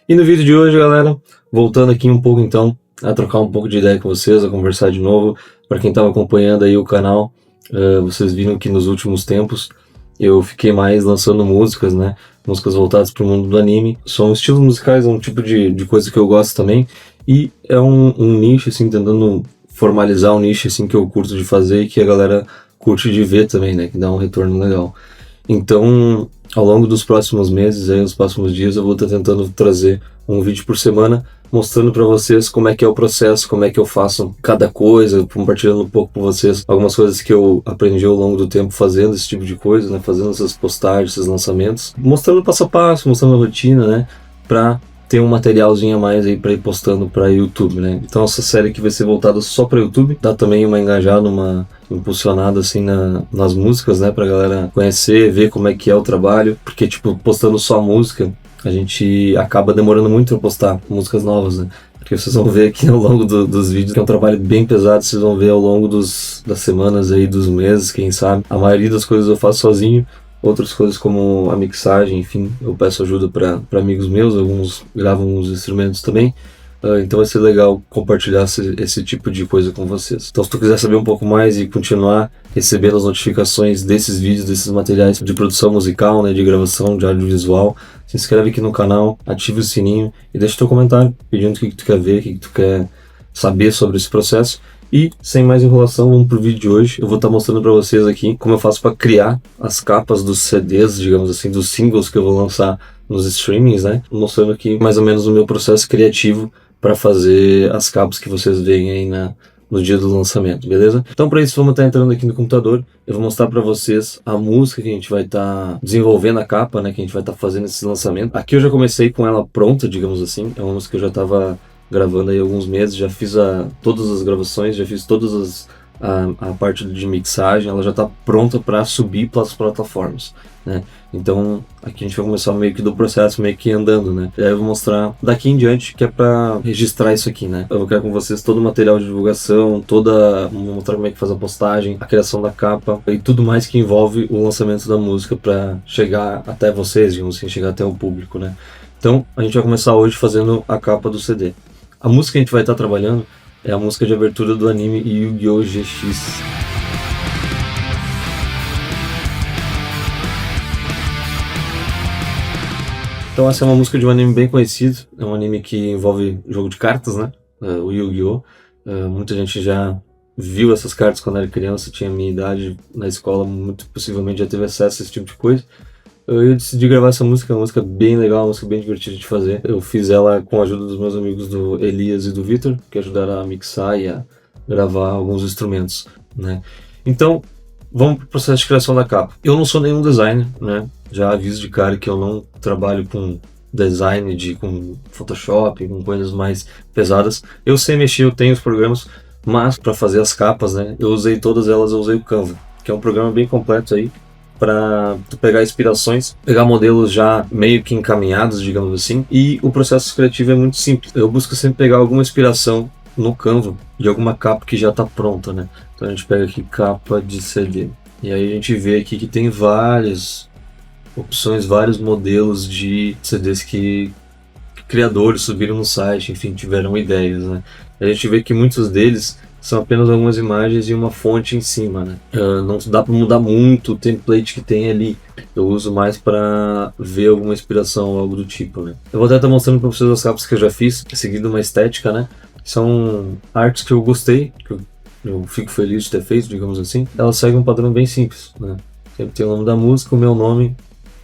E no vídeo de hoje, galera, voltando aqui um pouco então, a trocar um pouco de ideia com vocês, a conversar de novo. Para quem estava acompanhando aí o canal, vocês viram que nos últimos tempos eu fiquei mais lançando músicas, né? Músicas voltadas para o mundo do anime. São estilos musicais, é um tipo de coisa que eu gosto também. E é um nicho, assim, tentando formalizar um nicho, assim, que eu curto de fazer e que a galera curte de ver também, né? Que dá um retorno legal. Então, ao longo dos próximos meses, aí, os próximos dias, eu vou estar tentando trazer um vídeo por semana, mostrando para vocês como é que é o processo, como é que eu faço cada coisa, compartilhando um pouco com vocês algumas coisas que eu aprendi ao longo do tempo fazendo esse tipo de coisa, né? Fazendo essas postagens, esses lançamentos, mostrando passo a passo, mostrando a rotina, né? Pra ter um materialzinho a mais aí para ir postando para YouTube, né? Então essa série aqui vai ser voltada só para YouTube, dá também uma engajada, uma impulsionada assim nas músicas, né, pra galera conhecer, ver como é que é o trabalho, porque tipo, postando só música, a gente acaba demorando muito para postar músicas novas, né? Porque vocês vão ver aqui ao longo dos vídeos que é um trabalho bem pesado, vocês vão ver ao longo das semanas aí, dos meses, quem sabe. A maioria das coisas eu faço sozinho, outras coisas como a mixagem, enfim, eu peço ajuda para amigos meus, alguns gravam os instrumentos também, então vai ser legal compartilhar esse tipo de coisa com vocês. Então se tu quiser saber um pouco mais e continuar recebendo as notificações desses vídeos, desses materiais de produção musical, né, de gravação, de audiovisual, se inscreve aqui no canal, ative o sininho e deixa teu comentário pedindo o que tu quer ver, o que tu quer saber sobre esse processo. E, sem mais enrolação, vamos pro vídeo de hoje. Eu vou estar mostrando para vocês aqui como eu faço para criar as capas dos CDs, digamos assim, dos singles que eu vou lançar nos streamings, né? Mostrando aqui mais ou menos o meu processo criativo para fazer as capas que vocês veem aí no dia do lançamento, beleza? Então para isso vamos estar entrando aqui no computador, eu vou mostrar para vocês a música que a gente vai estar desenvolvendo a capa, né? Que a gente vai estar fazendo esse lançamento. Aqui eu já comecei com ela pronta, digamos assim, é uma música que eu já estava gravando aí alguns meses, já fiz todas as gravações, já fiz todas a parte de mixagem, ela já está pronta para subir para as plataformas, né? Então aqui a gente vai começar meio que do processo, meio que andando, né? E aí eu vou mostrar daqui em diante que é para registrar isso aqui, né? Eu vou criar com vocês todo o material de divulgação, vou mostrar como é que faz a postagem, a criação da capa e tudo mais que envolve o lançamento da música para chegar até vocês, digamos assim, chegar até o público, né? Então a gente vai começar hoje fazendo a capa do CD. A música que a gente vai estar trabalhando é a música de abertura do anime Yu-Gi-Oh! GX. Então essa é uma música de um anime bem conhecido, é um anime que envolve jogo de cartas, né? O Yu-Gi-Oh! Muita gente já viu essas cartas quando era criança, tinha a minha idade na escola, muito possivelmente já teve acesso a esse tipo de coisa. Eu decidi gravar essa música, é uma música bem legal, uma música bem divertida de fazer. Eu fiz ela com a ajuda dos meus amigos do Elias e do Vitor, que ajudaram a mixar e a gravar alguns instrumentos, né? Então, vamos para o processo de criação da capa. Eu não sou nenhum designer, né? Já aviso de cara que eu não trabalho com design, com Photoshop, com coisas mais pesadas. Eu sei mexer, eu tenho os programas, mas para fazer as capas, né? Eu usei todas elas, eu usei o Canva, que é um programa bem completo aí, para tu pegar inspirações, pegar modelos já meio que encaminhados, digamos assim, e o processo criativo é muito simples. Eu busco sempre pegar alguma inspiração no Canva de alguma capa que já está pronta, né? Então a gente pega aqui capa de CD, e aí a gente vê aqui que tem várias opções, vários modelos de CDs que criadores subiram no site, enfim, tiveram ideias, né? A gente vê que muitos deles são apenas algumas imagens e uma fonte em cima, né? Não dá para mudar muito o template que tem ali. Eu uso mais para ver alguma inspiração ou algo do tipo, né? Eu vou até estar mostrando para vocês as capas que eu já fiz, seguindo uma estética, né? São artes que eu gostei, que eu fico feliz de ter feito, digamos assim. Elas seguem um padrão bem simples, né? Sempre tem o nome da música, o meu nome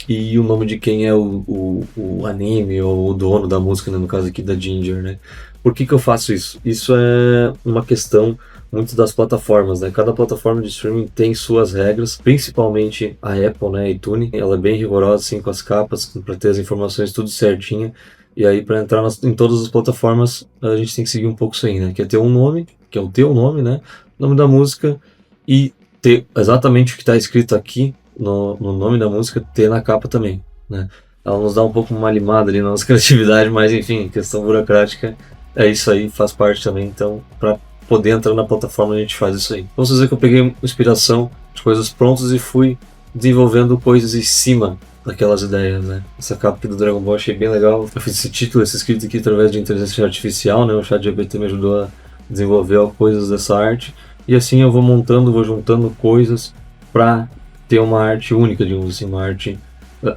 e o nome de quem é o anime ou o dono da música, né? No caso aqui da Ginger, né? Por que eu faço isso? Isso é uma questão muito das plataformas, né? Cada plataforma de streaming tem suas regras, principalmente a Apple, né? A iTunes, ela é bem rigorosa assim com as capas, para ter as informações tudo certinho. E aí para entrar em todas as plataformas a gente tem que seguir um pouco isso aí, né? Que é ter um nome, que é o teu nome, né? O nome da música e ter exatamente o que está escrito aqui no nome da música, ter na capa também, né? Ela nos dá um pouco uma limada ali na nossa criatividade, mas enfim, questão burocrática. É isso aí, faz parte também, então para poder entrar na plataforma a gente faz isso aí. Então vocês verem que eu peguei inspiração de coisas prontas e fui desenvolvendo coisas em cima daquelas ideias, né? Essa capa aqui do Dragon Ball eu achei bem legal. Eu fiz esse título, esse escrito aqui através de inteligência artificial, né? O ChatGPT me ajudou a desenvolver coisas dessa arte. E assim eu vou montando, vou juntando coisas para ter uma arte única, digamos assim, uma arte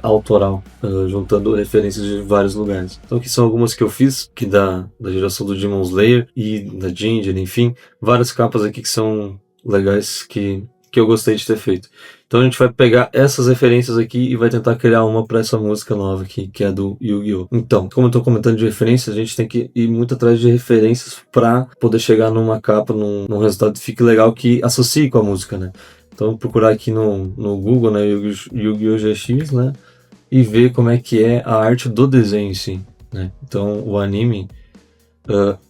autoral, juntando referências de vários lugares. Então aqui são algumas que eu fiz, que da geração do Demon Slayer e da Ginger, enfim, várias capas aqui que são legais, que eu gostei de ter feito. Então a gente vai pegar essas referências aqui e vai tentar criar uma para essa música nova aqui, que é do Yu-Gi-Oh! Então, como eu estou comentando de referências, a gente tem que ir muito atrás de referências para poder chegar numa capa, num resultado que fique legal, que associe com a música, né? Então procurar aqui no Google, né, Yu-Gi-Oh! GX, né, e ver como é que é a arte do desenho em si, né? Então o anime,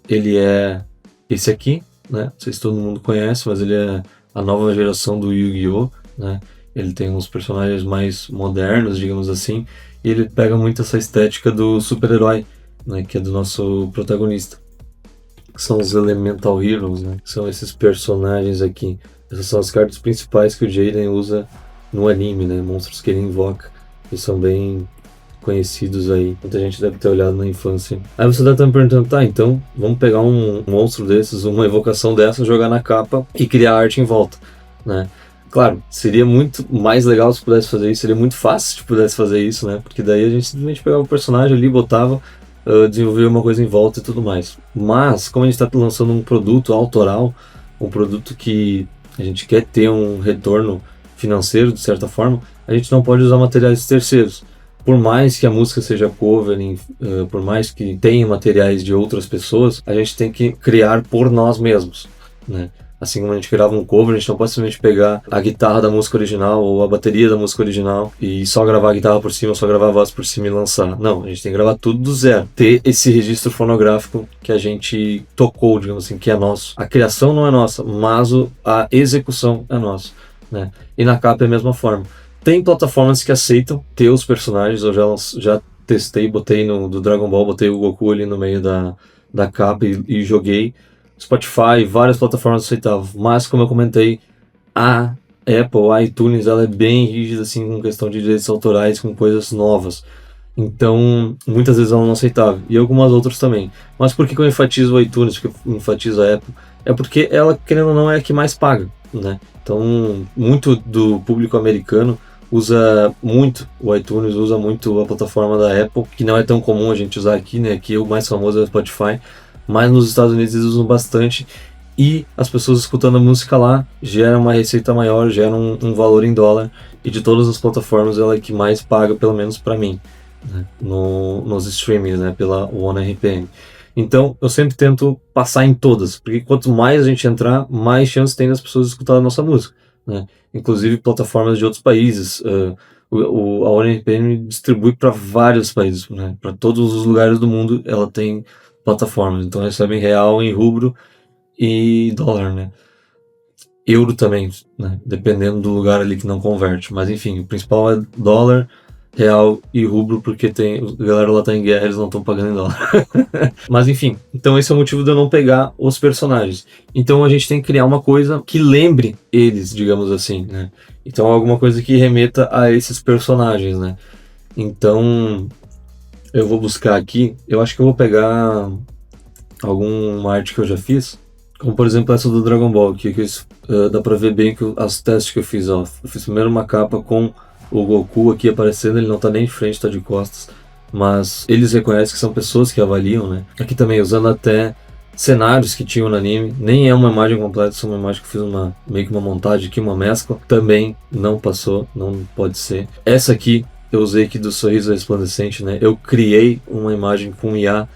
ele é esse aqui, né? Não sei se todo mundo conhece, mas ele é a nova geração do Yu-Gi-Oh! Né? Ele tem uns personagens mais modernos, digamos assim, e ele pega muito essa estética do super-herói, né, que é do nosso protagonista, que são os Elemental Heroes, né? São esses personagens aqui. Essas são as cartas principais que o Jaden usa no anime, né? Monstros que ele invoca, que são bem conhecidos aí. Muita gente deve ter olhado na infância. Aí você deve estar me perguntando, tá, então vamos pegar um monstro desses, uma evocação dessa, jogar na capa e criar arte em volta, né? Claro, seria muito mais legal se pudesse fazer isso, seria muito fácil se pudesse fazer isso, né? Porque daí a gente simplesmente pegava o personagem ali, botava, desenvolvia uma coisa em volta e tudo mais. Mas, como a gente está lançando um produto autoral, um produto que a gente quer ter um retorno financeiro, de certa forma, a gente não pode usar materiais terceiros. Por mais que a música seja cover, por mais que tenha materiais de outras pessoas, a gente tem que criar por nós mesmos, né? Assim como a gente criava um cover, a gente não pode simplesmente pegar a guitarra da música original ou a bateria da música original e só gravar a guitarra por cima, só gravar a voz por cima e lançar. Não, a gente tem que gravar tudo do zero. Ter esse registro fonográfico que a gente tocou, digamos assim, que é nosso. A criação não é nossa, mas a execução é nossa, né? E na capa é a mesma forma. Tem plataformas que aceitam ter os personagens, eu já testei, botei do Dragon Ball, botei o Goku ali no meio da capa e joguei. Spotify, várias plataformas aceitavam, mas como eu comentei, a Apple, a iTunes, ela é bem rígida assim com questão de direitos autorais, com coisas novas. Então, muitas vezes ela não aceitava, e algumas outras também. Mas por que eu enfatizo o iTunes, porque eu enfatizo a Apple? É porque ela, querendo ou não, é a que mais paga, né? Então, muito do público americano usa muito o iTunes, usa muito a plataforma da Apple, que não é tão comum a gente usar aqui, né? Aqui o mais famoso é o Spotify, mas nos Estados Unidos eles usam bastante, e as pessoas escutando a música lá geram uma receita maior, geram um valor em dólar, e de todas as plataformas ela é que mais paga, pelo menos para mim, né? Nos streamings, né? Pela OneRPM. Então eu sempre tento passar em todas, porque quanto mais a gente entrar, mais chance tem das pessoas escutarem a nossa música, né? Inclusive plataformas de outros países. A OneRPM distribui para vários países, né? Para todos os lugares do mundo ela tem plataformas, então recebem real, em rubro e dólar, né? Euro também, né? Dependendo do lugar ali que não converte, mas enfim, o principal é dólar, real e rubro, porque a galera lá tá em guerra, eles não estão pagando em dólar. Mas enfim, então esse é o motivo de eu não pegar os personagens. Então a gente tem que criar uma coisa que lembre eles, digamos assim, né? Então alguma coisa que remeta a esses personagens, né? Então eu vou buscar aqui, eu acho que eu vou pegar alguma arte que eu já fiz, como por exemplo essa do Dragon Ball, que dá pra ver bem que as testes que eu fiz, ó. Eu fiz primeiro uma capa com o Goku aqui aparecendo, ele não tá nem de frente, tá de costas, mas eles reconhecem que são pessoas que avaliam, né? Aqui também usando até cenários que tinham no anime, nem é uma imagem completa, só uma imagem que eu fiz meio que uma montagem aqui, uma mescla, também não passou, não pode ser. Essa aqui eu usei aqui do sorriso resplandecente, né? Eu criei uma imagem com IA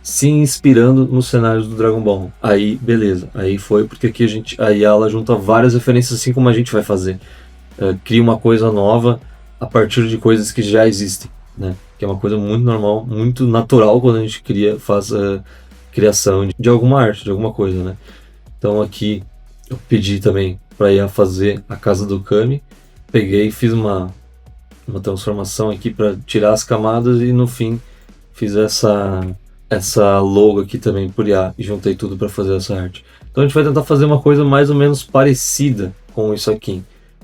se inspirando nos cenários do Dragon Ball. Aí, beleza. Aí foi porque aqui a IA ela junta várias referências, assim como a gente vai fazer. Cria uma coisa nova a partir de coisas que já existem, né? Que é uma coisa muito normal, muito natural quando a gente faz a criação de alguma arte, de alguma coisa, né? Então aqui eu pedi também para IA fazer a casa do Kami. Peguei e fiz uma transformação aqui para tirar as camadas e no fim fiz essa logo aqui também por IA e juntei tudo para fazer essa arte. Então a gente vai tentar fazer uma coisa mais ou menos parecida com isso aqui,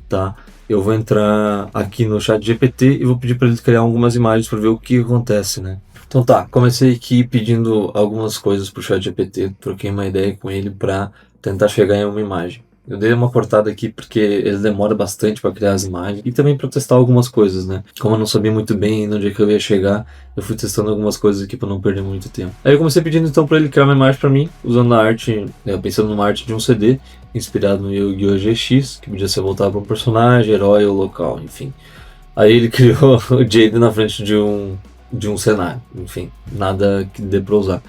tá? eu vou entrar aqui no ChatGPT e vou pedir para ele criar algumas imagens para ver o que acontece, né? Então tá, comecei aqui pedindo algumas coisas pro ChatGPT, troquei uma ideia com ele para tentar chegar em uma imagem. Eu dei uma cortada aqui porque ele demora bastante para criar as imagens e também para testar algumas coisas, né? Como eu não sabia muito bem onde é que eu ia chegar, eu fui testando algumas coisas aqui para não perder muito tempo. Aí eu comecei pedindo então para ele criar uma imagem para mim, usando a arte, pensando numa arte de um CD, inspirado no Yu-Gi-Oh! GX, que podia ser voltado para um personagem, herói ou local, enfim. Aí ele criou o Jade na frente de um cenário, enfim, nada que dê para usar.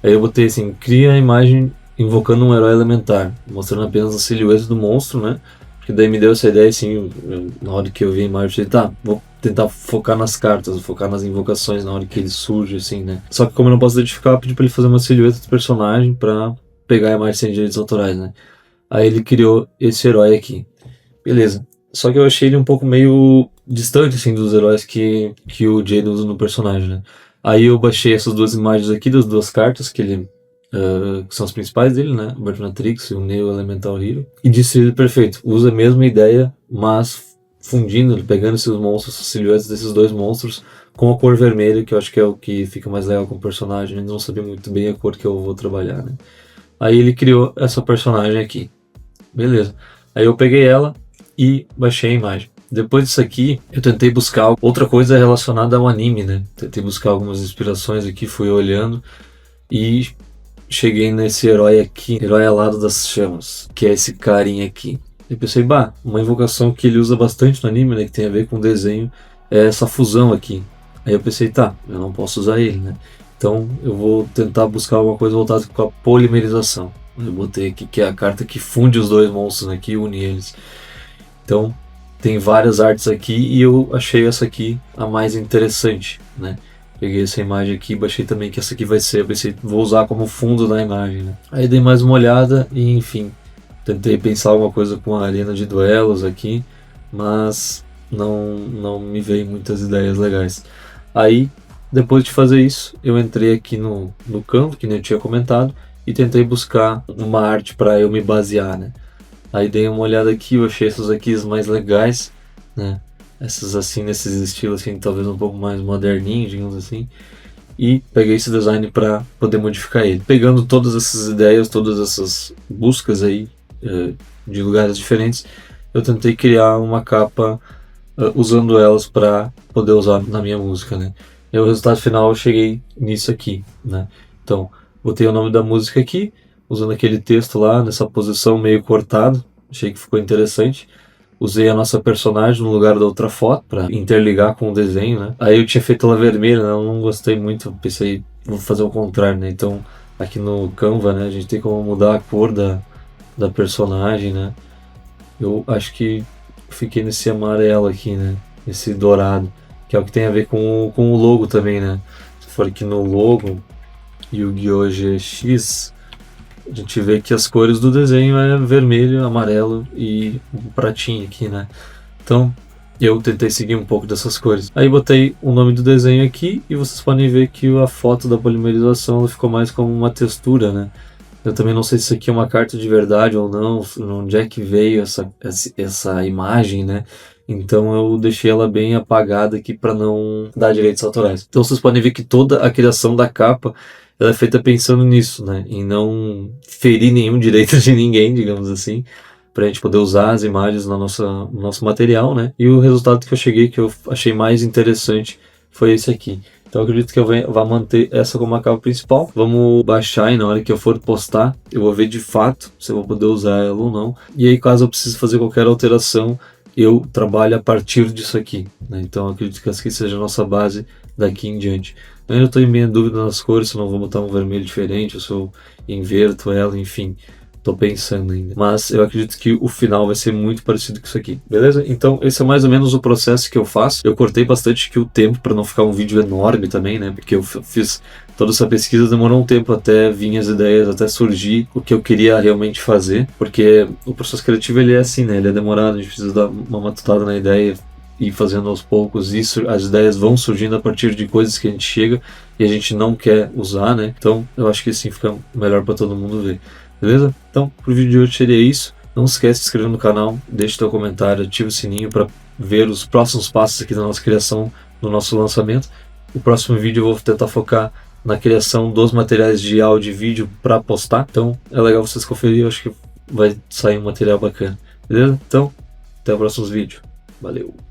Aí eu botei assim, cria a imagem invocando um herói elementar, mostrando apenas a silhueta do monstro, né? Porque daí me deu essa ideia, assim, na hora que eu vi a imagem, eu falei, tá, vou tentar focar nas cartas, focar nas invocações na hora que ele surge, assim, né? Só que como eu não posso identificar, eu pedi pra ele fazer uma silhueta do personagem pra pegar a imagem sem direitos autorais, né? Aí ele criou esse herói aqui. Beleza. Só que eu achei ele um pouco meio distante, assim, dos heróis que o Jade usa no personagem, né? Aí eu baixei essas duas imagens aqui, das duas cartas que ele... que são as principais dele, né? O Bertranatrix e o Neo Elemental Hero. E disse ele, perfeito, usa a mesma ideia, mas fundindo, pegando esses monstros, essas silhuetas desses dois monstros, com a cor vermelha, que eu acho que é o que fica mais legal com o personagem. Eu não sabia muito bem a cor que eu vou trabalhar, né? Aí ele criou essa personagem aqui. Beleza. Aí eu peguei ela e baixei a imagem. Depois disso aqui, eu tentei buscar outra coisa relacionada ao anime, né? Tentei buscar algumas inspirações aqui, fui olhando e cheguei nesse herói aqui, herói alado das chamas, que é esse carinha aqui. Eu pensei, uma invocação que ele usa bastante no anime, né, que tem a ver com o desenho, é essa fusão aqui. Aí eu pensei, tá, eu não posso usar ele, né? Então eu vou tentar buscar alguma coisa voltada com a polimerização. Eu botei aqui que é a carta que funde os dois monstros aqui e une eles. Então tem várias artes aqui e eu achei essa aqui a mais interessante, né? Peguei essa imagem aqui, baixei também que essa aqui vai ser, eu pensei, vou usar como fundo da imagem, né? Aí dei mais uma olhada e enfim, tentei pensar alguma coisa com a arena de duelos aqui, mas não me veio muitas ideias legais. Aí, depois de fazer isso, eu entrei aqui no Canva, que nem eu tinha comentado, e tentei buscar uma arte para eu me basear, né? Aí dei uma olhada aqui, eu achei essas aqui as mais legais, né? Essas assim, nesses estilos assim, talvez um pouco mais moderninho, digamos assim. E peguei esse design para poder modificar ele. Pegando todas essas ideias, todas essas buscas aí de lugares diferentes, eu tentei criar uma capa usando elas para poder usar na minha música, né? E o resultado final eu cheguei nisso aqui, né? Então, botei o nome da música aqui, usando aquele texto lá, nessa posição meio cortado, achei que ficou interessante. Usei a nossa personagem no lugar da outra foto para interligar com o desenho, né? Aí eu tinha feito ela vermelha, né? Eu não gostei muito, pensei, vou fazer o contrário, né? Então, aqui no Canva, né, a gente tem como mudar a cor da personagem, né? Eu acho que fiquei nesse amarelo aqui, né? Esse dourado, que é o que tem a ver com o logo também, né? Se for aqui no logo, Yu-Gi-Oh! GX, a gente vê que as cores do desenho é vermelho, amarelo e um pratinho aqui, né? Então, eu tentei seguir um pouco dessas cores. Aí botei o nome do desenho aqui e vocês podem ver que a foto da polimerização ela ficou mais como uma textura, né? Eu também não sei se isso aqui é uma carta de verdade ou não, onde é que veio essa imagem, né? Então eu deixei ela bem apagada aqui para não dar direitos autorais. Então vocês podem ver que toda a criação da capa ela é feita pensando nisso, né? Em não ferir nenhum direito de ninguém, digamos assim, para a gente poder usar as imagens no nosso material, né? E o resultado que eu cheguei, que eu achei mais interessante, foi esse aqui. Então eu acredito que eu vá manter essa como a capa principal. Vamos baixar e na hora que eu for postar, eu vou ver de fato se eu vou poder usar ela ou não. E aí caso eu precise fazer qualquer alteração, eu trabalho a partir disso aqui, né? Então eu acredito que essa aqui seja a nossa base daqui em diante. Eu ainda estou em minha dúvida nas cores, se eu não vou botar um vermelho diferente, ou se eu inverto ela, enfim. Tô pensando ainda. Mas eu acredito que o final vai ser muito parecido com isso aqui, beleza? Então esse é mais ou menos o processo que eu faço. Eu cortei bastante aqui o tempo para não ficar um vídeo enorme também, né? Porque eu fiz toda essa pesquisa, demorou um tempo até vir as ideias, até surgir o que eu queria realmente fazer. Porque o processo criativo ele é assim, né? Ele é demorado, a gente precisa dar uma matutada na ideia, ir fazendo aos poucos. Isso, as ideias vão surgindo a partir de coisas que a gente chega e a gente não quer usar, né? Então eu acho que assim fica melhor para todo mundo ver. Beleza? Então, pro vídeo de hoje seria isso. Não esquece de se inscrever no canal, deixe teu comentário, ative o sininho para ver os próximos passos aqui da nossa criação, no nosso lançamento. O próximo vídeo eu vou tentar focar na criação dos materiais de áudio e vídeo para postar, então é legal vocês conferirem, eu acho que vai sair um material bacana, beleza? Então, até o próximo vídeo. Valeu!